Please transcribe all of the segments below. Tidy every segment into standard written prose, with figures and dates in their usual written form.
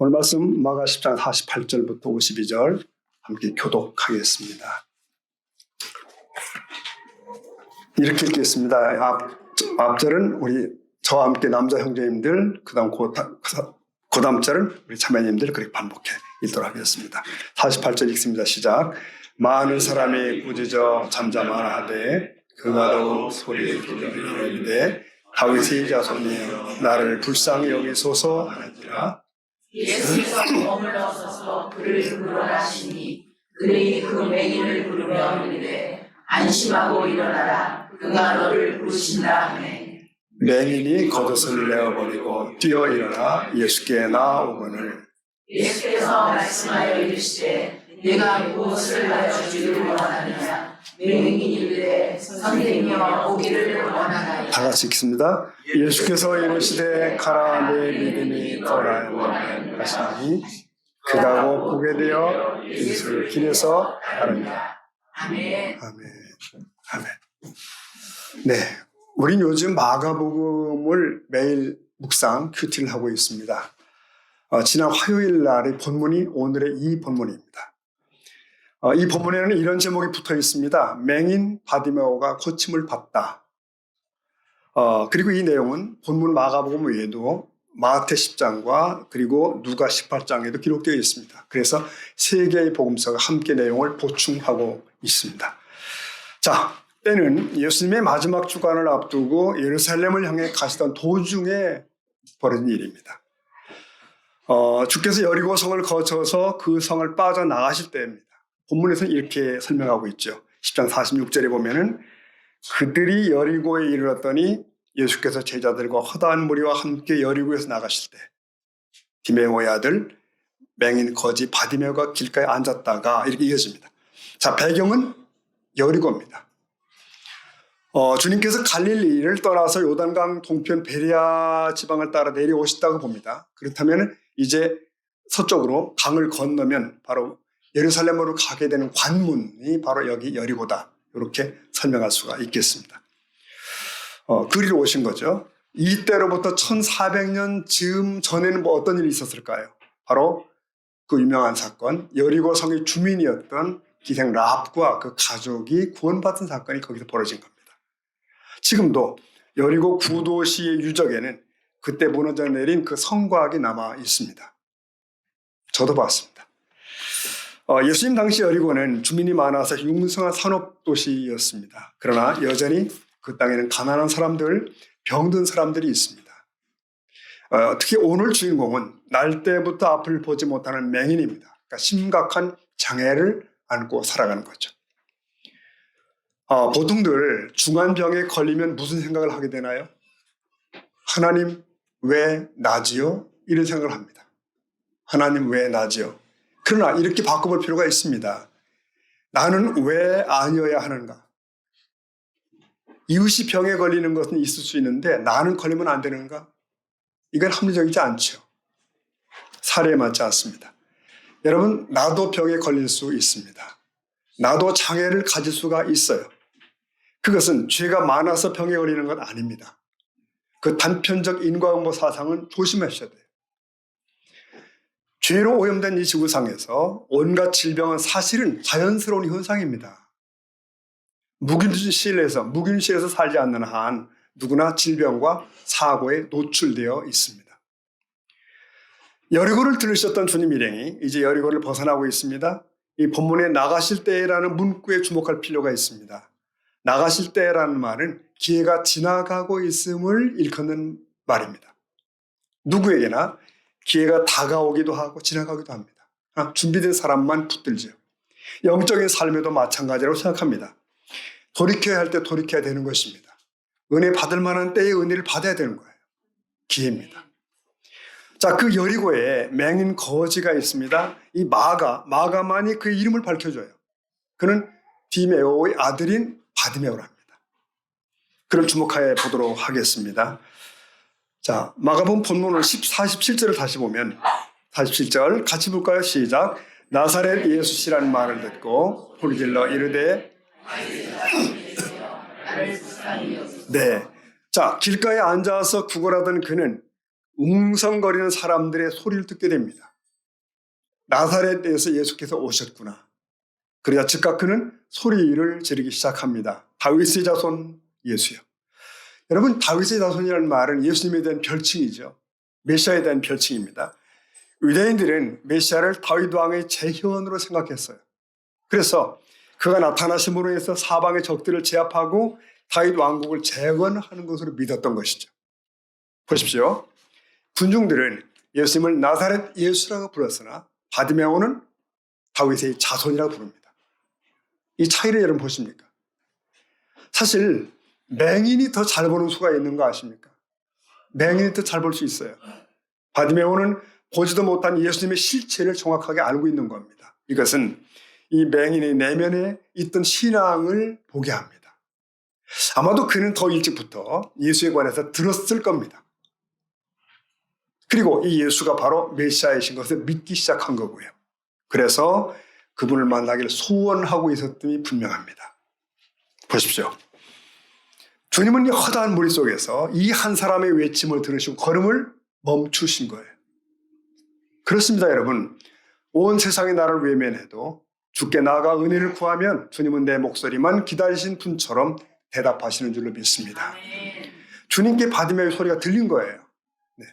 오늘 말씀 마가 10장 48절부터 52절 함께 교독하겠습니다. 이렇게 읽겠습니다. 앞절은 저와 함께 남자 형제님들, 그 다음 절은 우리 자매님들 그렇게 반복해 읽도록 하겠습니다. 48절 읽습니다. 시작. 많은 사람이 꾸짖어 잠잠하라 하되 그가 더욱 소리를 길어 이르되 다윗의 자손이여 나를 불쌍히 여기소서 하느니라. 예수께서 머물러 서서 그를 불러나시니 그들이 그 맹인을 부르며 이르되 안심하고 일어나라 그가 너를 부르신다 하네. 맹인이 겉옷을 내어버리고 뛰어 일어나 예수께 나아오거늘 예수께서 말씀하여 이르시되 내가 무엇을 가르쳐주기를 원하느냐. 맹인이 이르되 선생님이여 오기를 원하나이다. 다 같이 읽습니다. 예수께서 이르시되 가라 내 믿음이 너를 하시니 그가 곧 보게 되어 예수를 길에서 따른다. 아멘. 아멘. 네, 우린 요즘 마가복음을 매일 묵상 큐티를 하고 있습니다. 지난 화요일 날의 본문이 오늘의 이 본문입니다. 이 본문에는 이런 제목이 붙어 있습니다. 맹인 바디메오가 고침을 받다. 그리고 이 내용은 본문 마가복음 외에도 마태 10장과 그리고 누가 18장에도 기록되어 있습니다. 그래서 세 개의 복음서가 함께 내용을 보충하고 있습니다. 자, 때는 예수님의 마지막 주간을 앞두고 예루살렘을 향해 가시던 도중에 벌어진 일입니다. 주께서 여리고 성을 거쳐서 그 성을 빠져나가실 때입니다. 본문에서는 이렇게 설명하고 있죠. 10장 46절에 보면은 그들이 여리고에 이르렀더니 예수께서 제자들과 허다한 무리와 함께 여리고에서 나가실 때 디메오의 아들 맹인 거지 바디메오가 길가에 앉았다가 이렇게 이어집니다. 자, 배경은 여리고입니다. 주님께서 갈릴리를 떠나서 요단강 동편 베레아 지방을 따라 내려오셨다고 봅니다. 그렇다면 이제 서쪽으로 강을 건너면 바로 예루살렘으로 가게 되는 관문이 바로 여기 여리고다. 이렇게 설명할 수가 있겠습니다. 그리로 오신 거죠. 이때로부터 1400년 즈음 전에는 뭐 어떤 일이 있었을까요? 바로 그 유명한 사건, 여리고 성의 주민이었던 기생 라합과 그 가족이 구원받은 사건이 거기서 벌어진 겁니다. 지금도 여리고 구도시의 유적에는 그때 무너져 내린 그 성곽이 남아 있습니다. 저도 봤습니다. 예수님 당시 여리고는 주민이 많아서 융성한 산업도시였습니다. 그러나 여전히 그 땅에는 가난한 사람들, 병든 사람들이 있습니다. 특히 오늘 주인공은 날 때부터 앞을 보지 못하는 맹인입니다. 그러니까 심각한 장애를 안고 살아가는 거죠. 보통들 중환병에 걸리면 무슨 생각을 하게 되나요? 하나님 왜 나지요? 이런 생각을 합니다. 하나님 왜 나지요? 그러나 이렇게 바꿔볼 필요가 있습니다. 나는 왜 아니어야 하는가? 이웃이 병에 걸리는 것은 있을 수 있는데 나는 걸리면 안 되는가? 이건 합리적이지 않죠. 사례에 맞지 않습니다. 여러분, 나도 병에 걸릴 수 있습니다. 나도 장애를 가질 수가 있어요. 그것은 죄가 많아서 병에 걸리는 건 아닙니다. 그 단편적 인과응보 사상은 조심하셔야 돼요. 죄로 오염된 이 지구상에서 온갖 질병은 사실은 자연스러운 현상입니다. 무균실에서 살지 않는 한 누구나 질병과 사고에 노출되어 있습니다. 여리고를 들으셨던 주님 일행이 이제 여리고를 벗어나고 있습니다. 이 본문에 나가실 때라는 문구에 주목할 필요가 있습니다. 나가실 때라는 말은 기회가 지나가고 있음을 일컫는 말입니다. 누구에게나 기회가 다가오기도 하고 지나가기도 합니다. 준비된 사람만 붙들죠. 영적인 삶에도 마찬가지라고 생각합니다. 돌이켜야 할 때 돌이켜야 되는 것입니다. 은혜 받을 만한 때에 은혜를 받아야 되는 거예요. 기회입니다. 자, 그 여리고에 맹인 거지가 있습니다. 이 마가만이 그 이름을 밝혀줘요. 그는 디메오의 아들인 바디메오랍니다. 그를 주목해 보도록 하겠습니다. 자, 마가복음 본문을 47절을 다시 보면 47절 같이 볼까요? 시작. 나사렛 예수시라는 말을 듣고 소리질러 이르되 네. 자, 길가에 앉아서 구걸하던 그는 웅성거리는 사람들의 소리를 듣게 됩니다. 나사렛에서 예수께서 오셨구나. 그러자 즉각 그는 소리를 지르기 시작합니다. 다윗의 자손 예수요. 여러분, 다윗의 자손이라는 말은 예수님에 대한 별칭이죠. 메시아에 대한 별칭입니다. 유대인들은 메시아를 다윗 왕의 재현으로 생각했어요. 그래서 그가 나타나심으로 해서 사방의 적들을 제압하고 다윗 왕국을 재건하는 것으로 믿었던 것이죠. 보십시오. 군중들은 예수님을 나사렛 예수라고 불렀으나 바디메오는 다윗의 자손이라고 부릅니다. 이 차이를 여러분 보십니까? 사실 맹인이 더 잘 보는 수가 있는 거 아십니까? 맹인이 더 잘 볼 수 있어요. 바디메오는 보지도 못한 예수님의 실체를 정확하게 알고 있는 겁니다. 이것은 이 맹인의 내면에 있던 신앙을 보게 합니다. 아마도 그는 더 일찍부터 예수에 관해서 들었을 겁니다. 그리고 이 예수가 바로 메시아이신 것을 믿기 시작한 거고요. 그래서 그분을 만나기를 소원하고 있었음이 분명합니다. 보십시오. 주님은 이 허다한 무리 속에서 이 한 사람의 외침을 들으시고 걸음을 멈추신 거예요. 그렇습니다, 여러분. 온 세상이 나를 외면해도 주께 나아가 은혜를 구하면 주님은 내 목소리만 기다리신 분처럼 대답하시는 줄로 믿습니다. 주님께 바디메오의 소리가 들린 거예요. 네.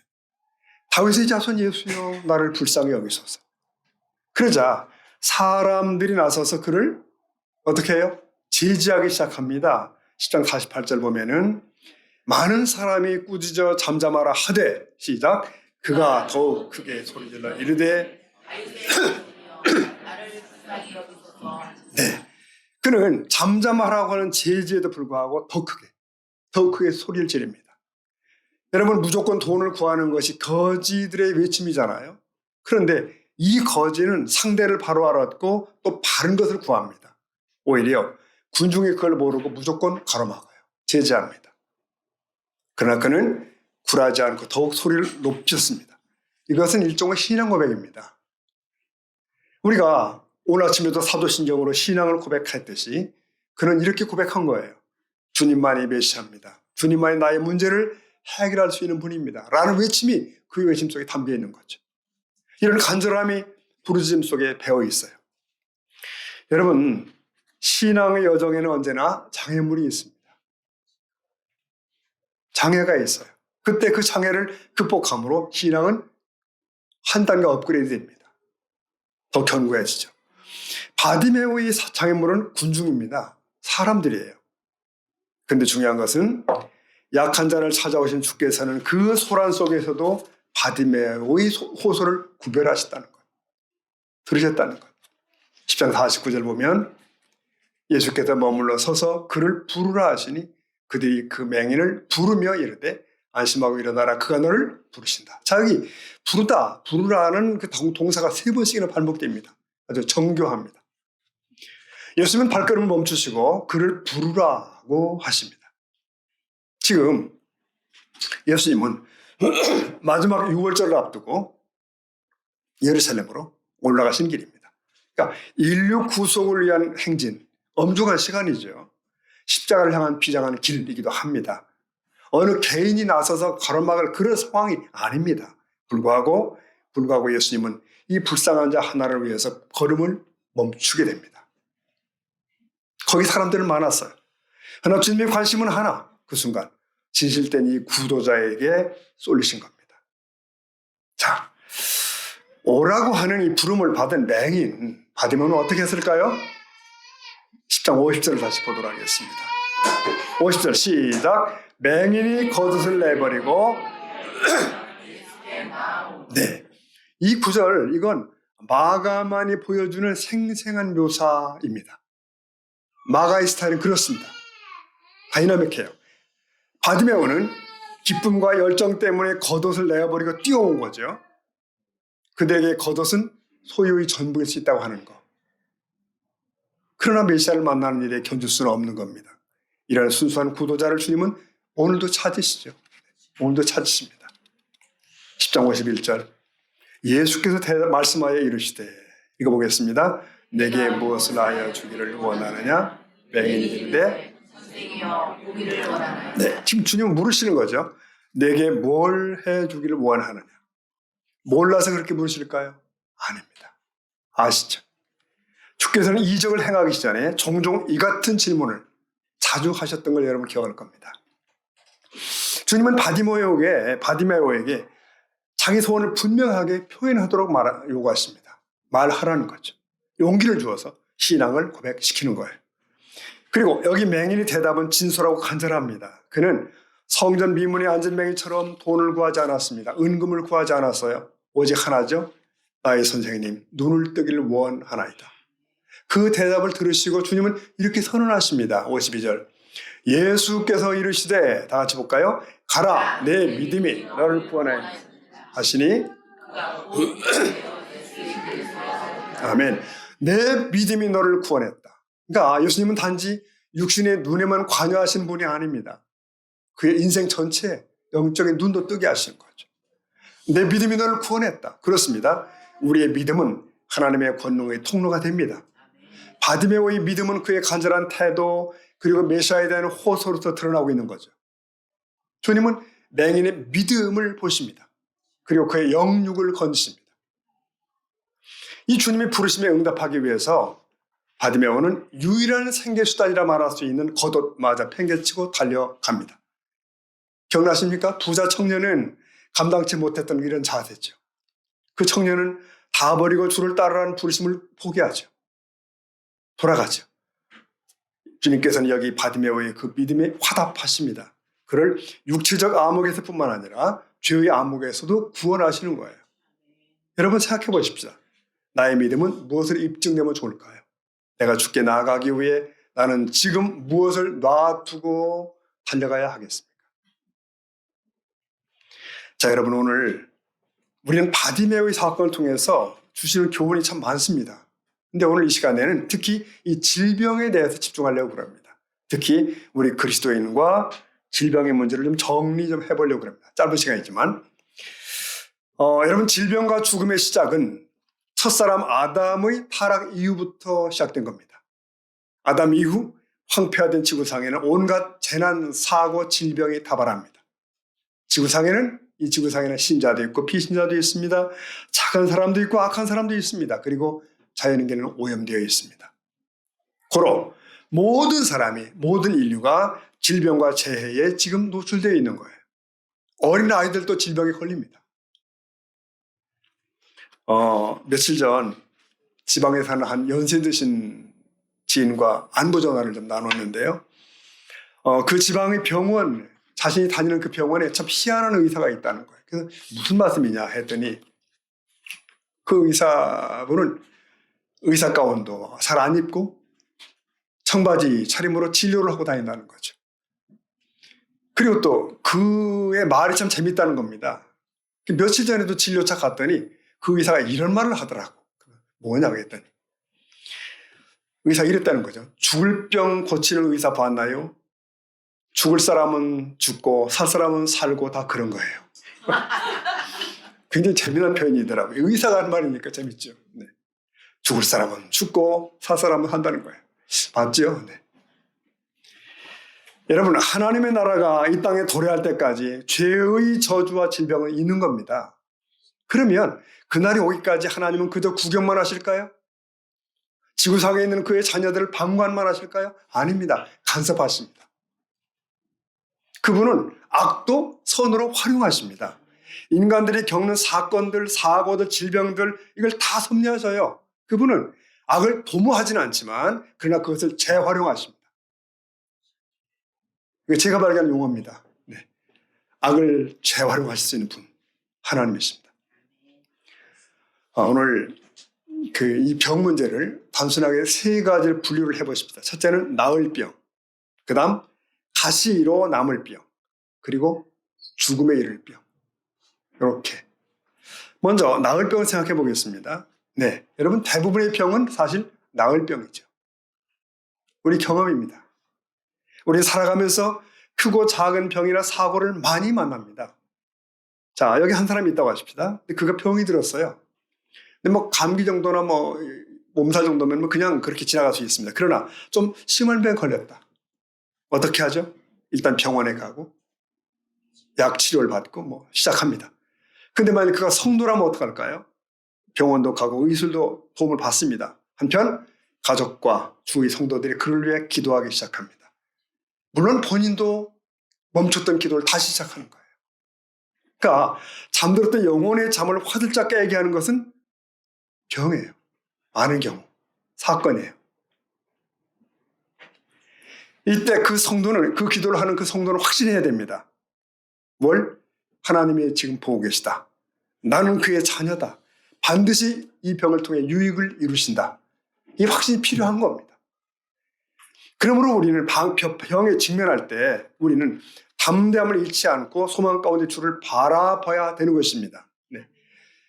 다윗의 자손 예수여 나를 불쌍히 여기소서. 그러자 사람들이 나서서 그를 어떻게 해요? 제지하기 시작합니다. 10장 48절 보면은 많은 사람이 꾸짖어 잠잠하라 하되 시작 그가 더욱 크게 소리질러 이르되 네, 그는 잠잠하라고 하는 제지에도 불구하고 더 크게 소리를 지릅니다. 여러분, 무조건 돈을 구하는 것이 거지들의 외침이잖아요. 그런데 이 거지는 상대를 바로 알았고 또 바른 것을 구합니다. 오히려 군중이 그걸 모르고 무조건 가로막아요. 제지합니다. 그러나 그는 굴하지 않고 더욱 소리를 높였습니다. 이것은 일종의 신앙 고백입니다. 우리가 오늘 아침에도 사도신경으로 신앙을 고백했듯이 그는 이렇게 고백한 거예요. 주님만이 메시아입니다. 주님만이 나의 문제를 해결할 수 있는 분입니다. 라는 외침이 그 외침 속에 담겨 있는 거죠. 이런 간절함이 부르짖음 속에 배어 있어요. 여러분, 신앙의 여정에는 언제나 장애물이 있습니다. 장애가 있어요. 그때 그 장애를 극복함으로 신앙은 한 단계 업그레이드 됩니다. 더 견고해지죠. 바디메오의 장애물은 군중입니다. 사람들이에요. 그런데 중요한 것은 약한 자를 찾아오신 주께서는 그 소란 속에서도 바디메오의 호소를 구별하셨다는 것. 들으셨다는 것. 10장 49절 보면 예수께서 머물러 서서 그를 부르라 하시니 그들이 그 맹인을 부르며 이르되 안심하고 일어나라 그가 너를 부르신다. 자, 여기 부르라는 그 동사가 3번씩이나 반복됩니다. 아주 정교합니다. 예수님은 발걸음을 멈추시고 그를 부르라고 하십니다. 지금 예수님은 마지막 6월절을 앞두고 예루살렘으로 올라가신 길입니다. 그러니까 인류 구속을 위한 행진, 엄중한 시간이죠. 십자가를 향한 비장하는 길이기도 합니다. 어느 개인이 나서서 가로막을 그런 상황이 아닙니다. 불구하고 예수님은 이 불쌍한 자 하나를 위해서 걸음을 멈추게 됩니다. 거기 사람들은 많았어요. 그러나 주님의 관심은 하나, 그 순간 진실된 이 구도자에게 쏠리신 겁니다. 자, 오라고 하는 이 부름을 받은 맹인 바디메오는 어떻게 했을까요? 10장 50절을 다시 보도록 하겠습니다. 50절 시작. 맹인이 겉옷을 내버리고 네, 이 구절 이건 마가만이 보여주는 생생한 묘사입니다. 마가의 스타일은 그렇습니다. 다이나믹해요. 바디메오는 기쁨과 열정 때문에 겉옷을 내어버리고 뛰어온 거죠. 그들에게 겉옷은 소유의 전부일 수 있다고 하는 거. 그러나 메시아를 만나는 일에 견줄 수는 없는 겁니다. 이런 순수한 구도자를 주님은 오늘도 찾으시죠. 오늘도 찾으십니다. 10장 51절 예수께서 말씀하여 이르시되 읽어보겠습니다. 내게 무엇을 하여 주기를 원하느냐? 맹인이 이르되 선생이여 보기를 원하나이다. 네, 지금 주님은 물으시는 거죠. 내게 뭘 해주기를 원하느냐? 몰라서 그렇게 물으실까요? 아닙니다. 아시죠? 주께서는 이적을 행하기 전에 종종 이 같은 질문을 자주 하셨던 걸 여러분 기억할 겁니다. 주님은 바디메오에게 자기 소원을 분명하게 표현하도록 요구하십니다. 말하라는 거죠. 용기를 주어서 신앙을 고백시키는 거예요. 그리고 여기 맹인의 대답은 진솔하고 간절합니다. 그는 성전 미문에 앉은 맹인처럼 돈을 구하지 않았습니다. 은금을 구하지 않았어요. 오직 하나죠. 나의 선생님, 눈을 뜨기를 원하나이다. 그 대답을 들으시고 주님은 이렇게 선언하십니다. 52절. 예수께서 이르시되, 다 같이 볼까요? 가라, 내 믿음이 너를 구원하였다 하시니, 아멘. 내 믿음이 너를 구원했다. 그러니까 예수님은 단지 육신의 눈에만 관여하신 분이 아닙니다. 그의 인생 전체에 영적인 눈도 뜨게 하시는 거죠. 내 믿음이 너를 구원했다. 그렇습니다. 우리의 믿음은 하나님의 권능의 통로가 됩니다. 바디메오의 믿음은 그의 간절한 태도 그리고 메시아에 대한 호소로서 드러나고 있는 거죠. 주님은 맹인의 믿음을 보십니다. 그리고 그의 영육을 건지십니다. 이 주님의 부르심에 응답하기 위해서 바디메오는 유일한 생계수단이라 말할 수 있는 겉옷마저 팽개치고 달려갑니다. 기억나십니까? 부자 청년은 감당치 못했던 이런 자세죠. 그 청년은 다 버리고 주를 따르라는 부르심을 포기하죠. 돌아가죠. 주님께서는 여기 바디메오의 그 믿음에 화답하십니다. 그를 육체적 암흑에서뿐만 아니라 죄의 암흑에서도 구원하시는 거예요. 여러분 생각해 보십시오. 나의 믿음은 무엇을 입증되면 좋을까요? 내가 주께 나아가기 위해 나는 지금 무엇을 놔두고 달려가야 하겠습니까? 자, 여러분 오늘 우리는 바디메오의 사건을 통해서 주시는 교훈이 참 많습니다. 근데 오늘 이 시간에는 특히 이 질병에 대해서 집중하려고 합니다. 특히 우리 그리스도인과 질병의 문제를 좀 정리 좀 해보려고 합니다. 짧은 시간이지만 여러분 질병과 죽음의 시작은 첫사람 아담의 타락 이후부터 시작된 겁니다. 아담 이후 황폐화된 지구상에는 온갖 재난, 사고, 질병이 다발합니다. 이 지구상에는 신자도 있고 비신자도 있습니다. 착한 사람도 있고 악한 사람도 있습니다. 그리고 자연인계는 오염되어 있습니다. 고로 모든 사람이, 모든 인류가 질병과 재해에 지금 노출되어 있는 거예요. 어린 아이들도 질병에 걸립니다. 며칠 전 지방에 사는 한 연세 드신 지인과 안부 전화를 좀 나눴는데요. 그 지방의 병원, 자신이 다니는 그 병원에 참 희한한 의사가 있다는 거예요. 그래서 무슨 말씀이냐 했더니 그 의사분은 의사 가운도 잘 안 입고 청바지 차림으로 진료를 하고 다닌다는 거죠. 그리고 또 그의 말이 참 재밌다는 겁니다. 며칠 전에도 진료차 갔더니 그 의사가 이런 말을 하더라고. 뭐냐고 했더니 의사가 이랬다는 거죠. 죽을 병 고치는 의사 봤나요? 죽을 사람은 죽고 살 사람은 살고 다 그런 거예요. 굉장히 재미난 표현이더라고요. 의사가 하는 말이니까 재밌죠. 네. 죽을 사람은 죽고 살 사람은 한다는 거예요. 맞죠? 네. 여러분 하나님의 나라가 이 땅에 도래할 때까지 죄의 저주와 질병은 있는 겁니다. 그러면 그날이 오기까지 하나님은 그저 구경만 하실까요? 지구상에 있는 그의 자녀들을 방관만 하실까요? 아닙니다. 간섭하십니다. 그분은 악도 선으로 활용하십니다. 인간들이 겪는 사건들, 사고들, 질병들 이걸 다 섭리하셔요. 그분은 악을 도모하지는 않지만 그러나 그것을 재활용하십니다. 이거 제가 발견한 용어입니다. 네. 악을 재활용하실 수 있는 분 하나님이십니다. 오늘 이 병 문제를 단순하게 세 가지를 분류를 해보십시다. 첫째는 나을 병, 그 다음 가시로 남을 병, 그리고 죽음에 이를 병. 이렇게 먼저 나을 병을 생각해 보겠습니다. 네, 여러분 대부분의 병은 사실 나을 병이죠. 우리 경험입니다. 우리 살아가면서 크고 작은 병이나 사고를 많이 만납니다. 자, 여기 한 사람이 있다고 하십시다. 근데 그가 병이 들었어요. 근데 뭐 감기 정도나 뭐 몸살 정도면 뭐 그냥 그렇게 지나갈 수 있습니다. 그러나 좀 심한 병에 걸렸다. 어떻게 하죠? 일단 병원에 가고 약 치료를 받고 뭐 시작합니다. 근데 만약 그가 성도라면 어떡할까요? 병원도 가고 의술도 도움을 받습니다. 한편 가족과 주위 성도들이 그를 위해 기도하기 시작합니다. 물론 본인도 멈췄던 기도를 다시 시작하는 거예요. 그러니까 잠들었던 영혼의 잠을 화들짝 깨게 하는 것은 병이에요. 많은 경우 사건이에요. 이때 그 성도는, 그 기도를 하는 그 성도는 확신해야 됩니다. 뭘? 하나님이 지금 보고 계시다. 나는 그의 자녀다. 반드시 이 병을 통해 유익을 이루신다. 이 확신이 필요한 겁니다. 그러므로 우리는 병에 직면할 때 우리는 담대함을 잃지 않고 소망 가운데 주를 바라봐야 되는 것입니다. 네.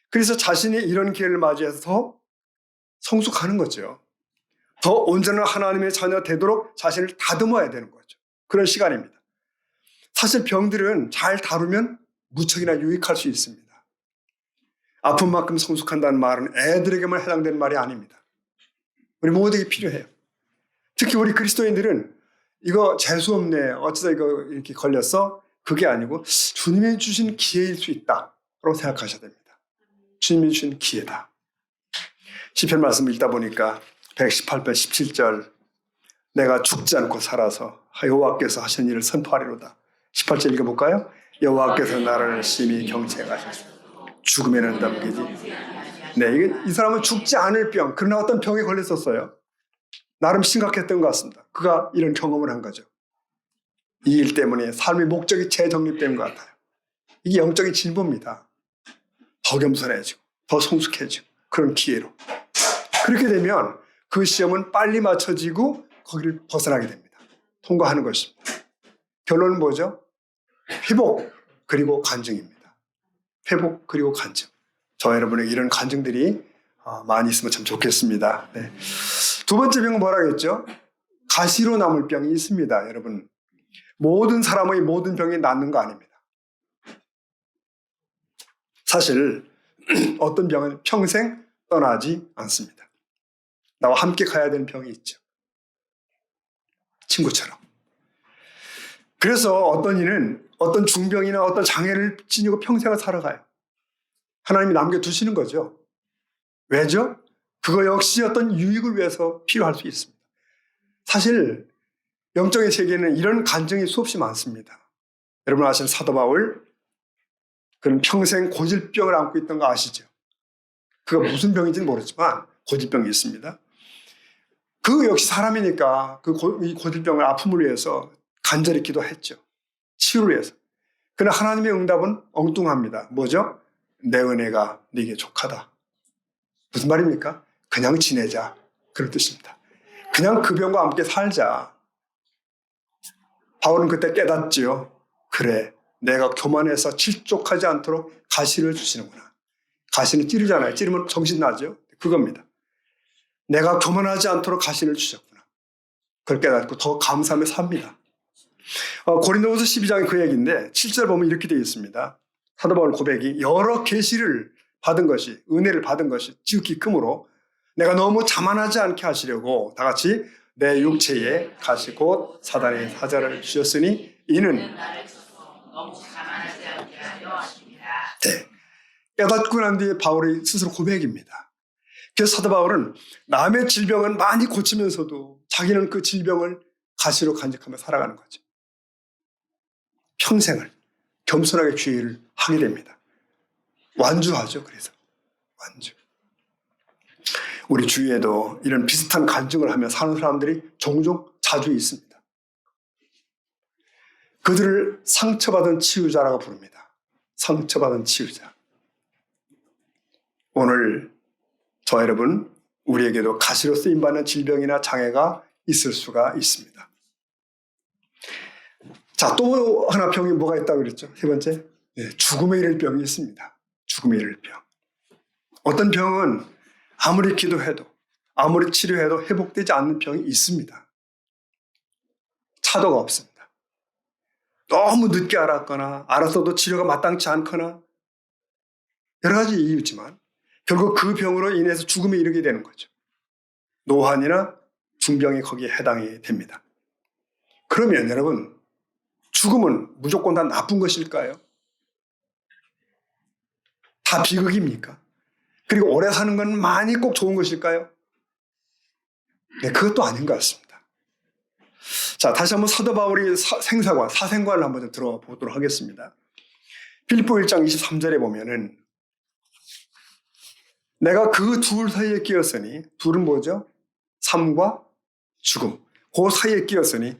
그래서 자신이 이런 기회를 맞이해서 더 성숙하는 거죠. 더 온전한 하나님의 자녀 되도록 자신을 다듬어야 되는 거죠. 그런 시간입니다. 사실 병들은 잘 다루면 무척이나 유익할 수 있습니다. 아픈 만큼 성숙한다는 말은 애들에게만 해당되는 말이 아닙니다. 우리 모두에게 필요해요. 특히 우리 그리스도인들은 이거 재수없네, 어쩌다 이거 이렇게 걸렸어? 그게 아니고 주님이 주신 기회일 수 있다라고 생각하셔야 됩니다. 주님이 주신 기회다. 시편 말씀을 읽다 보니까 118편 17절 내가 죽지 않고 살아서 여호와께서 하신 일을 선포하리로다. 18절 읽어볼까요? 여호와께서 나를 심히 경책하셨소. 죽음에는 넘기지. 네, 이 사람은 죽지 않을 병, 그러나 어떤 병에 걸렸었어요. 나름 심각했던 것 같습니다. 그가 이런 경험을 한 거죠. 이 일 때문에 삶의 목적이 재정립된 것 같아요. 이게 영적인 진보입니다. 더 겸손해지고 더 성숙해지고 그런 기회로. 그렇게 되면 그 시험은 빨리 맞춰지고 거기를 벗어나게 됩니다. 통과하는 것입니다. 결론은 뭐죠? 회복 그리고 간증입니다. 회복 그리고 간증. 저 여러분에게 이런 간증들이 많이 있으면 참 좋겠습니다. 네. 두 번째 병은 뭐라겠죠? 가시로 남을 병이 있습니다. 여러분, 모든 사람의 모든 병이 낫는 거 아닙니다. 사실 어떤 병은 평생 떠나지 않습니다. 나와 함께 가야 되는 병이 있죠. 친구처럼. 그래서 어떤 이는 어떤 중병이나 어떤 장애를 지니고 평생을 살아가요. 하나님이 남겨두시는 거죠. 왜죠? 그거 역시 어떤 유익을 위해서 필요할 수 있습니다. 사실 영적인 세계에는 이런 간증이 수없이 많습니다. 여러분 아시는 사도 바울, 그는 평생 고질병을 안고 있던 거 아시죠? 그가 무슨 병인지는 모르지만 고질병이 있습니다. 그 역시 사람이니까 이 고질병을 아픔을 위해서 간절히 기도했죠. 치유를 위해서. 그러나 하나님의 응답은 엉뚱합니다. 뭐죠? 내 은혜가 네게 족하다. 무슨 말입니까? 그냥 지내자. 그런 뜻입니다. 그냥 그 병과 함께 살자. 바울은 그때 깨닫지요. 그래, 내가 교만해서 실족하지 않도록 가시를 주시는구나. 가시는 찌르잖아요. 찌르면 정신 나죠. 그겁니다. 내가 교만하지 않도록 가시를 주셨구나. 그걸 깨닫고 더 감사하며 삽니다. 고린도후서 12장에 그 얘기인데 7절 보면 이렇게 되어 있습니다. 사도 바울 고백이 여러 계시를 받은 것이, 은혜를 받은 것이 지극히 크므로 내가 너무 자만하지 않게 하시려고 다 같이 내 육체에 가시 곧 사단의 사자를 주셨으니 이는 네. 깨닫고 난 뒤에 바울이 스스로 고백입니다. 그래서 사도 바울은 남의 질병은 많이 고치면서도 자기는 그 질병을 가시로 간직하며 살아가는 거죠. 평생을 겸손하게 주의를 하게 됩니다. 완주하죠. 그래서 완주. 우리 주위에도 이런 비슷한 간증을 하며 사는 사람들이 종종 자주 있습니다. 그들을 상처받은 치유자라고 부릅니다. 상처받은 치유자. 오늘 저 여러분, 우리에게도 가시로 쓰임받는 질병이나 장애가 있을 수가 있습니다. 자, 또 하나 병이 뭐가 있다고 그랬죠? 세 번째, 죽음에 이를 병이 있습니다. 죽음에 이를 병. 어떤 병은 아무리 기도해도 아무리 치료해도 회복되지 않는 병이 있습니다. 차도가 없습니다. 너무 늦게 알았거나 알았어도 치료가 마땅치 않거나 여러 가지 이유지만 결국 그 병으로 인해서 죽음에 이르게 되는 거죠. 노환이나 중병이 거기에 해당이 됩니다. 그러면 여러분, 죽음은 무조건 다 나쁜 것일까요? 다 비극입니까? 그리고 오래 사는 건 많이 꼭 좋은 것일까요? 네, 그것도 아닌 것 같습니다. 자, 다시 한번 사도 바울이 사생관을 한번 좀 들어보도록 하겠습니다. 빌립보 1장 23절에 보면은 내가 그 둘 사이에 끼었으니, 둘은 뭐죠? 삶과 죽음. 그 사이에 끼었으니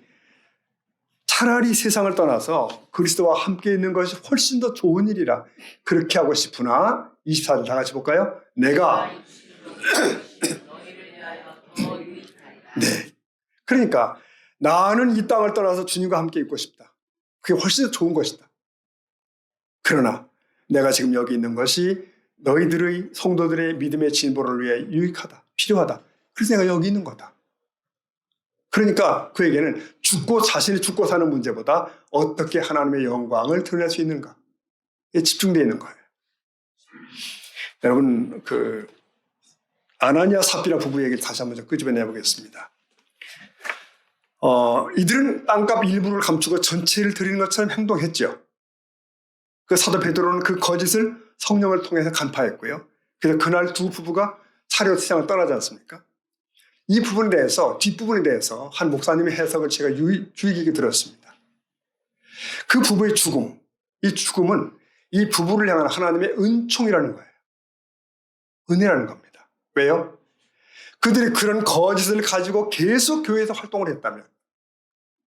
차라리 세상을 떠나서 그리스도와 함께 있는 것이 훨씬 더 좋은 일이라 그렇게 하고 싶으나 24절 다 같이 볼까요? 내가 네. 그러니까 나는 이 땅을 떠나서 주님과 함께 있고 싶다. 그게 훨씬 더 좋은 것이다. 그러나 내가 지금 여기 있는 것이 너희들의 성도들의 믿음의 진보를 위해 유익하다. 필요하다. 그래서 내가 여기 있는 거다. 그러니까 그에게는 자신이 죽고 사는 문제보다 어떻게 하나님의 영광을 드러낼 수 있는가에 집중되어 있는 거예요. 여러분, 아나니아 삽비라 부부 얘기를 다시 한번 좀 끄집어내 보겠습니다. 이들은 땅값 일부를 감추고 전체를 드리는 것처럼 행동했죠. 그 사도 베드로는 그 거짓을 성령을 통해서 간파했고요. 그래서 그날 두 부부가 사려 세상을 떠나지 않습니까? 이 부분에 대해서, 뒷부분에 대해서 한 목사님의 해석을 제가 주의 깊게 들었습니다. 그 부부의 죽음, 이 죽음은 이 부부를 향한 하나님의 은총이라는 거예요. 은혜라는 겁니다. 왜요? 그들이 그런 거짓을 가지고 계속 교회에서 활동을 했다면,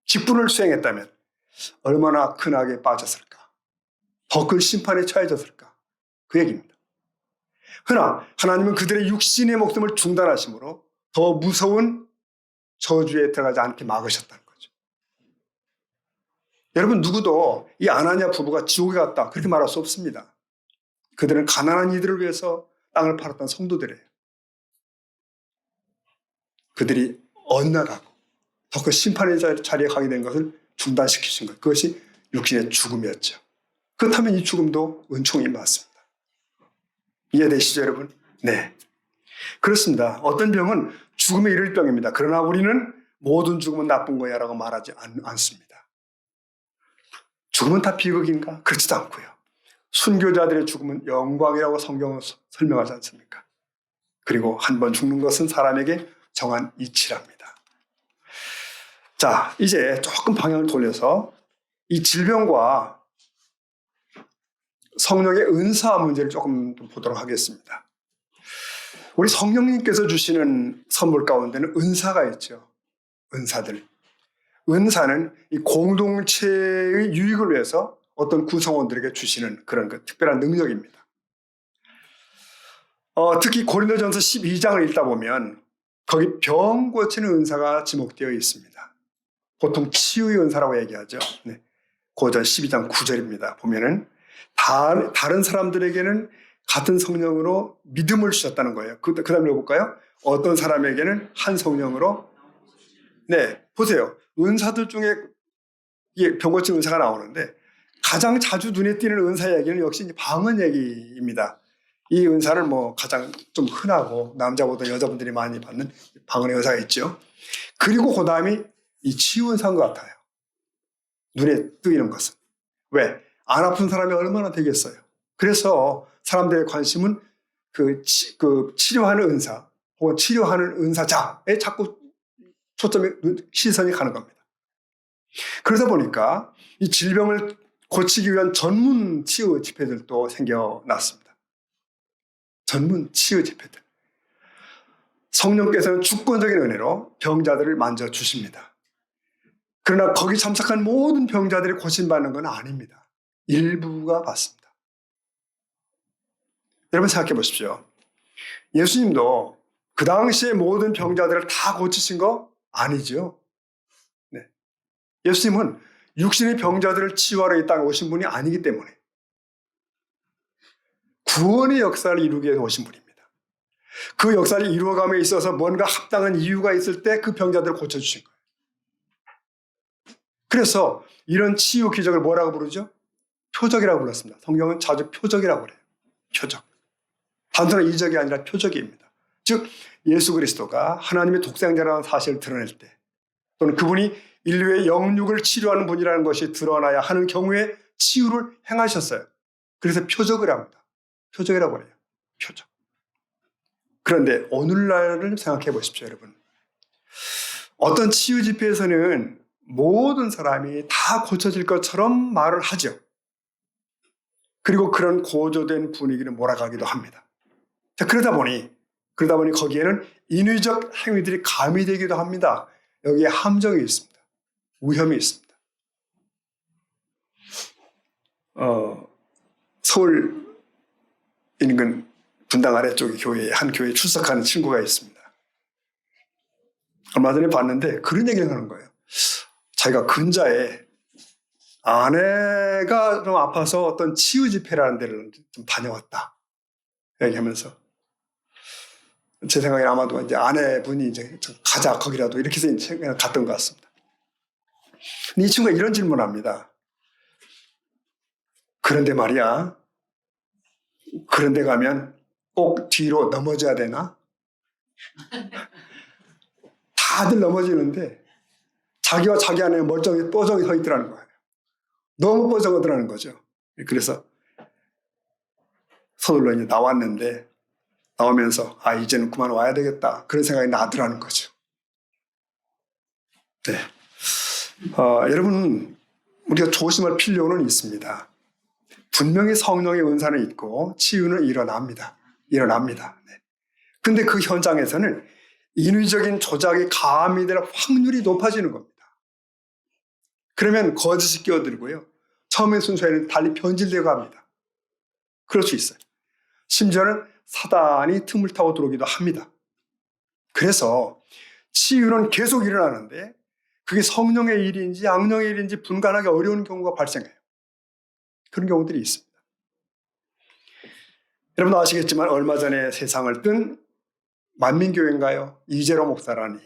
직분을 수행했다면 얼마나 큰 악에 빠졌을까? 더 큰 심판에 처해졌을까? 그 얘기입니다. 그러나 하나님은 그들의 육신의 목숨을 중단하심으로 더 무서운 저주에 들어가지 않게 막으셨다는 거죠. 여러분, 누구도 이 아나니아 부부가 지옥에 갔다 그렇게 말할 수 없습니다. 그들은 가난한 이들을 위해서 땅을 팔았던 성도들이에요. 그들이 엇나가고 더 큰 심판의 자리에 가게 된 것을 중단시키신 것, 그것이 육신의 죽음이었죠. 그렇다면 이 죽음도 은총이 맞습니다. 이해되시죠, 여러분? 네. 그렇습니다. 어떤 병은 죽음에 이를 병입니다. 그러나 우리는 모든 죽음은 나쁜 거야 라고 말하지 않습니다. 죽음은 다 비극인가? 그렇지도 않고요. 순교자들의 죽음은 영광이라고 성경은 설명하지 않습니까? 그리고 한 번 죽는 것은 사람에게 정한 이치랍니다. 자, 이제 조금 방향을 돌려서 이 질병과 성령의 은사 문제를 조금 보도록 하겠습니다. 우리 성령님께서 주시는 선물 가운데는 은사가 있죠. 은사들. 은사는 이 공동체의 유익을 위해서 어떤 구성원들에게 주시는 그런 특별한 능력입니다. 특히 고린도전서 12장을 읽다 보면 거기 병 고치는 은사가 지목되어 있습니다. 보통 치유의 은사라고 얘기하죠. 네. 고전 12장 9절입니다. 보면은 다른 사람들에게는 같은 성령으로 믿음을 주셨다는 거예요. 그 다음에 볼까요? 어떤 사람에게는 한 성령으로. 네, 보세요. 은사들 중에 병 고치는 은사가 나오는데 가장 자주 눈에 띄는 은사 얘기는 역시 방언 얘기입니다. 이 은사를 가장 좀 흔하고 남자보다 여자분들이 많이 받는 방언의 은사가 있죠. 그리고 그 다음이 이 치유 은사인 것 같아요. 눈에 띄는 것은. 왜? 안 아픈 사람이 얼마나 되겠어요. 그래서 사람들의 관심은 그 치료하는 은사 혹은 치료하는 은사자에 자꾸 시선이 가는 겁니다. 그러다 보니까 이 질병을 고치기 위한 전문 치유 집회들도 생겨났습니다. 전문 치유 집회들. 성령께서는 주권적인 은혜로 병자들을 만져주십니다. 그러나 거기 참석한 모든 병자들이 고침받는 건 아닙니다. 일부가 받습니다. 여러분 생각해 보십시오. 예수님도 그 당시에 모든 병자들을 다 고치신 거 아니죠. 네. 예수님은 육신의 병자들을 치유하러 이 땅에 오신 분이 아니기 때문에 구원의 역사를 이루기 위해서 오신 분입니다. 그 역사를 이루어감에 있어서 뭔가 합당한 이유가 있을 때 그 병자들을 고쳐주신 거예요. 그래서 이런 치유 기적을 뭐라고 부르죠? 표적이라고 불렀습니다. 성경은 자주 표적이라고 그래요. 표적. 단순한 이적이 아니라 표적입니다. 즉 예수 그리스도가 하나님의 독생자라는 사실을 드러낼 때 또는 그분이 인류의 영육을 치료하는 분이라는 것이 드러나야 하는 경우에 치유를 행하셨어요. 그래서 표적을 합니다. 표적이라고 해요. 표적. 그런데 오늘날을 생각해 보십시오, 여러분. 어떤 치유 집회에서는 모든 사람이 다 고쳐질 것처럼 말을 하죠. 그리고 그런 고조된 분위기를 몰아가기도 합니다. 자, 그러다 보니 거기에는 인위적 행위들이 가미되기도 합니다. 여기에 함정이 있습니다. 위험이 있습니다. 서울 인근 분당 아래쪽의 교회에 한 교회에 출석하는 친구가 있습니다. 얼마 전에 봤는데 그런 얘기를 하는 거예요. 자기가 근자에 아내가 좀 아파서 어떤 치유 집회라는 데를 좀 다녀왔다 얘기하면서, 제 생각에 아마도 이제 아내분이 이제 가자 거기라도 이렇게 해서 그냥 갔던 것 같습니다. 이 친구가 이런 질문을 합니다. 그런데 말이야, 그런데 가면 꼭 뒤로 넘어져야 되나? 다들 넘어지는데 자기와 자기 안에 멀쩡히 뽀정이 서 있더라는 거예요. 너무 뽀정하더라는 거죠. 그래서 서둘러 이제 나왔는데, 나오면서 이제는 그만 와야 되겠다 그런 생각이 나더라는 거죠. 네, 여러분, 우리가 조심할 필요는 있습니다. 분명히 성령의 은사는 있고 치유는 일어납니다. 네. 근데 그 현장에서는 인위적인 조작이 가미될 확률이 높아지는 겁니다. 그러면 거짓이 끼어들고요, 처음의 순서에는 달리 변질되고 합니다. 그럴 수 있어요. 심지어는 사단이 틈을 타고 들어오기도 합니다. 그래서 치유는 계속 일어나는데 그게 성령의 일인지 악령의 일인지 분간하기 어려운 경우가 발생해요. 그런 경우들이 있습니다. 여러분 아시겠지만 얼마 전에 세상을 뜬 만민교회인가요? 이재로 목사라니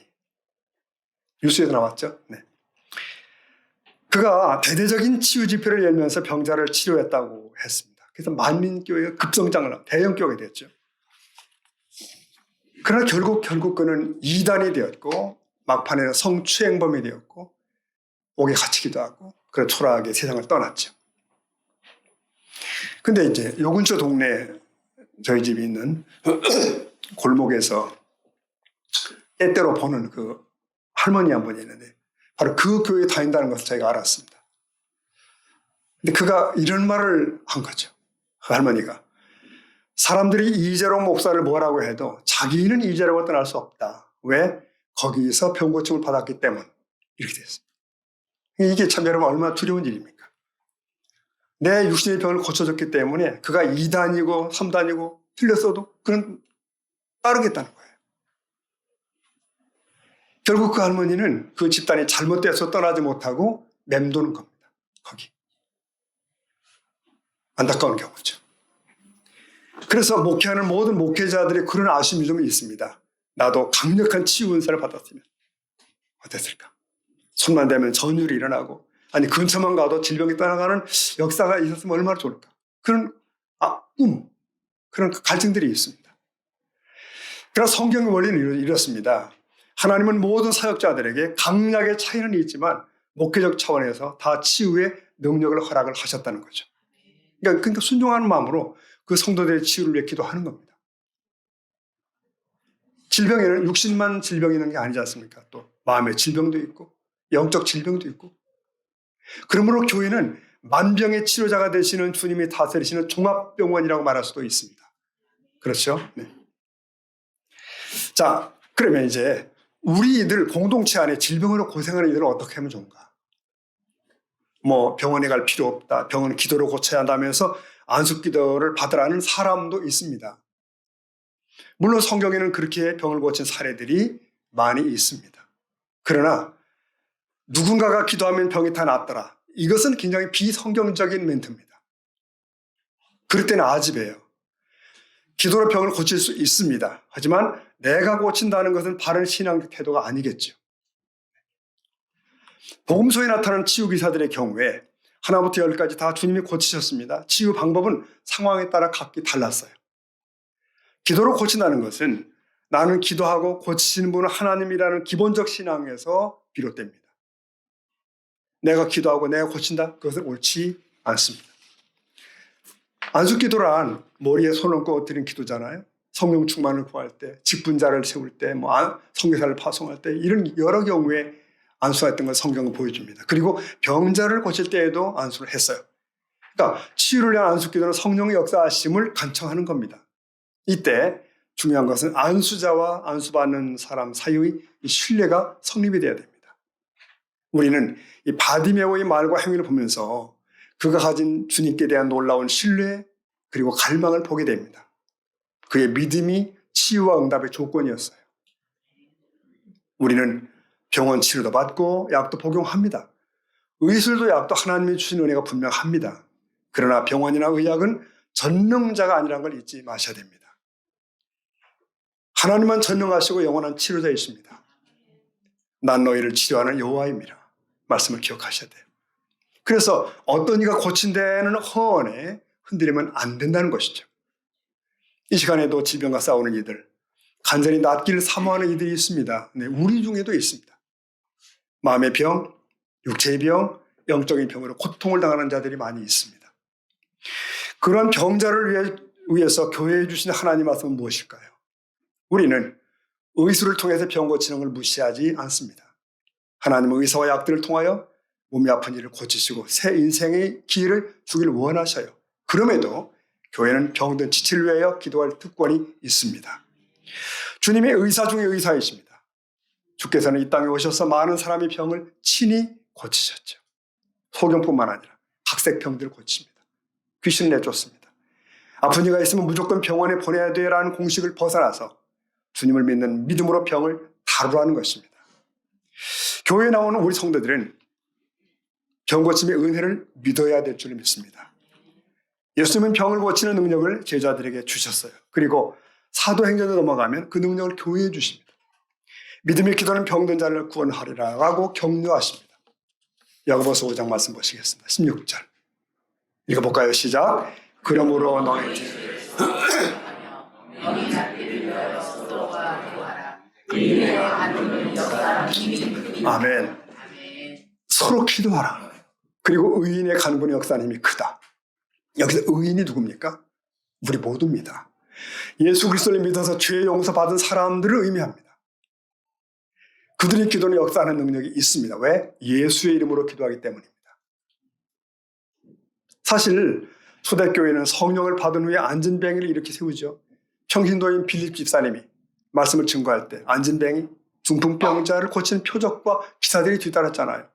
뉴스에도 나왔죠. 네. 그가 대대적인 치유 집회를 열면서 병자를 치료했다고 했습니다. 그래서 만민교회가 급성장을 하고 대형 교회가 됐죠. 그러나 결국 그는 이단이 되었고 막판에는 성추행범이 되었고 옥에 갇히기도 하고 그런 초라하게 세상을 떠났죠. 근데 이제 요 근처 동네 저희 집이 있는 골목에서 때때로 보는 그 할머니 한 분이 있는데 바로 그 교회에 다닌다는 것을 저희가 알았습니다. 근데 그가 이런 말을 한 거죠. 그 할머니가 사람들이 이재롱 목사를 뭐라고 해도 자기는 이재롱을 떠날 수 없다. 왜? 거기서 병고침을 받았기 때문. 이렇게 됐어요. 이게 참 여러분 얼마나 두려운 일입니까? 내 육신의 병을 고쳐줬기 때문에 그가 2단이고 3단이고 틀렸어도 그는 따르겠다는 거예요. 결국 그 할머니는 그 집단이 잘못돼서 떠나지 못하고 맴도는 겁니다. 거기. 안타까운 경우죠. 그래서 목회하는 모든 목회자들의 그런 아쉬움이 좀 있습니다. 나도 강력한 치유 은사를 받았으면 어땠을까? 손만 대면 전율이 일어나고, 아니 근처만 가도 질병이 떠나가는 역사가 있었으면 얼마나 좋을까? 그런 그런 갈증들이 있습니다. 그러나 성경의 원리는 이렇습니다. 하나님은 모든 사역자들에게 강약의 차이는 있지만 목회적 차원에서 다 치유의 능력을 허락을 하셨다는 거죠. 그러니까 순종하는 마음으로 그 성도들의 치유를 위해 기도하는 겁니다. 질병에는 육신만 질병이 있는 게 아니지 않습니까? 또 마음의 질병도 있고 영적 질병도 있고. 그러므로 교회는 만병의 치료자가 되시는 주님이 다스리시는 종합병원이라고 말할 수도 있습니다. 그렇죠? 네. 자, 그러면 이제 우리 이들 공동체 안에 질병으로 고생하는 이들은 어떻게 하면 좋은가? 병원에 갈 필요 없다. 병은 기도로 고쳐야 한다면서 안수기도를 받으라는 사람도 있습니다. 물론 성경에는 그렇게 병을 고친 사례들이 많이 있습니다. 그러나 누군가가 기도하면 병이 다 낫더라. 이것은 굉장히 비성경적인 멘트입니다. 그럴 때는 아집이에요. 기도로 병을 고칠 수 있습니다. 하지만 내가 고친다는 것은 바른 신앙적 태도가 아니겠죠. 복음서에 나타나는 치유 기사들의 경우에 하나부터 열까지 다 주님이 고치셨습니다. 치유 방법은 상황에 따라 각기 달랐어요. 기도로 고친다는 것은 나는 기도하고 고치시는 분은 하나님이라는 기본적 신앙에서 비롯됩니다. 내가 기도하고 내가 고친다? 그것은 옳지 않습니다. 안수기도란 머리에 손 얹고 드리는 기도잖아요. 성령 충만을 구할 때, 직분자를 세울 때, 선교사를 파송할 때 이런 여러 경우에 안수했던 걸 성경은 보여줍니다. 그리고 병자를 고칠 때에도 안수를 했어요. 그러니까 치유를 위한 안수기도는 성령의 역사하심을 간청하는 겁니다. 이때 중요한 것은 안수자와 안수받는 사람 사이의 이 신뢰가 성립이 되어야 됩니다. 우리는 이 바디메오의 말과 행위를 보면서 그가 가진 주님께 대한 놀라운 신뢰 그리고 갈망을 보게 됩니다. 그의 믿음이 치유와 응답의 조건이었어요. 우리는 병원 치료도 받고 약도 복용합니다. 의술도 약도 하나님이 주신 은혜가 분명합니다. 그러나 병원이나 의학은 전능자가 아니라는 걸 잊지 마셔야 됩니다. 하나님만 전능하시고 영원한 치료자이십니다. 난 너희를 치료하는 여호와입니다. 말씀을 기억하셔야 돼요. 그래서 어떤 이가 고친 데는 허언에 흔들리면 안 된다는 것이죠. 이 시간에도 질병과 싸우는 이들, 간절히 낫기를 사모하는 이들이 있습니다. 네, 우리 중에도 있습니다. 마음의 병, 육체의 병, 영적인 병으로 고통을 당하는 자들이 많이 있습니다. 그런 병자를 위해서 교회에 주신 하나님 말씀은 무엇일까요? 우리는 의술을 통해서 병 고치는 걸 무시하지 않습니다. 하나님은 의사와 약들을 통하여 몸이 아픈 일을 고치시고 새 인생의 기회를 주길 원하셔요. 그럼에도 교회는 병든 지치를 위하여 기도할 특권이 있습니다. 주님이 의사 중에 의사이십니다. 주께서는 이 땅에 오셔서 많은 사람의 병을 친히 고치셨죠. 소경뿐만 아니라 각색 병들을 고칩니다. 귀신을 내쫓습니다. 아픈 이가 있으면 무조건 병원에 보내야 되라는 공식을 벗어나서 주님을 믿는 믿음으로 병을 다루라는 것입니다. 교회에 나오는 우리 성도들은 병 고침의 은혜를 믿어야 될 줄 믿습니다. 예수님은 병을 고치는 능력을 제자들에게 주셨어요. 그리고 사도행전에 넘어가면 그 능력을 교회에 주십니다. 믿음의 기도는 병든 자를 구원하리라고 격려하십니다. 야고보서 5장 말씀 보시겠습니다. 16절 읽어볼까요? 시작. 그러므로 너희 아멘. 서로 기도하라. 그리고 의인의 간구의 역사는 힘이 크다. 여기서 의인이 누굽니까? 우리 모두입니다. 예수 그리스도를 믿어서 죄 용서받은 사람들을 의미합니다. 그들의 기도는 역사하는 능력이 있습니다. 왜? 예수의 이름으로 기도하기 때문입니다. 사실 초대교회는 성령을 받은 후에 안진뱅이를 이렇게 세우죠. 평신도인 빌립 집사님이 말씀을 증거할 때 안진뱅이, 중풍병자를 고치는 표적과 기사들이 뒤따랐잖아요.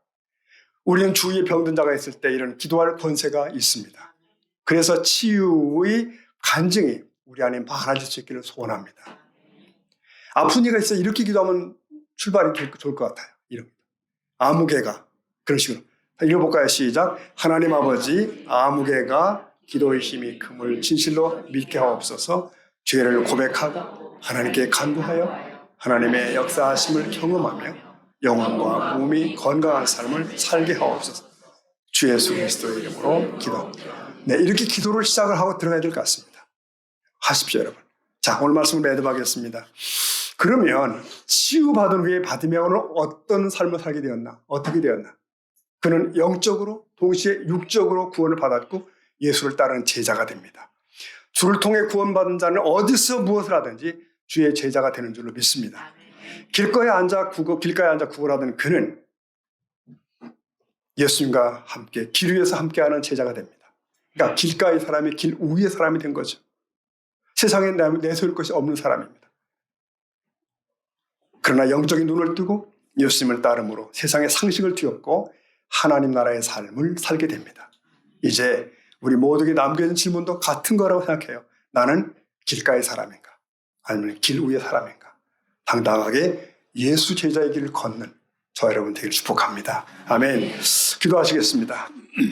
우리는 주위에 병든 자가 있을 때 이런 기도할 권세가 있습니다. 그래서 치유의 간증이 우리 안에 많아질 수 있기를 소원합니다. 아픈 이가 있어 이렇게 기도하면 출발이 좋을 것 같아요. 이런 아무개가 그런 식으로 읽어볼까요? 시작. 하나님 아버지 아무개가 기도의 힘이 금을 진실로 믿게 하옵소서. 죄를 고백하고 하나님께 간구하여 하나님의 역사하심을 경험하며 영혼과 몸이 건강한 삶을 살게 하옵소서. 주 예수 그리스도의 이름으로 기도. 네, 이렇게 기도를 시작을 하고 들어가야 될 것 같습니다. 하십시오, 여러분. 자, 오늘 말씀을 매듭하겠습니다. 그러면 치유받은 후에 바디메오는 어떤 삶을 살게 되었나? 어떻게 되었나? 그는 영적으로 동시에 육적으로 구원을 받았고 예수를 따르는 제자가 됩니다. 주를 통해 구원받은 자는 어디서 무엇을 하든지 주의 제자가 되는 줄로 믿습니다. 길가에 앉아 구걸하던 그는 예수님과 함께 길 위에서 함께하는 제자가 됩니다. 그러니까 길가의 사람이 길 위의 사람이 된 거죠. 세상에 내세울 것이 없는 사람입니다. 그러나 영적인 눈을 뜨고 예수님을 따름으로 세상의 상식을 뒤엎고 하나님 나라의 삶을 살게 됩니다. 이제 우리 모두에게 남겨진 질문도 같은 거라고 생각해요. 나는 길가의 사람인가? 아니면 길 위의 사람인가? 당당하게 예수 제자의 길을 걷는 저 여러분 되길 축복합니다. 아멘. 기도하시겠습니다.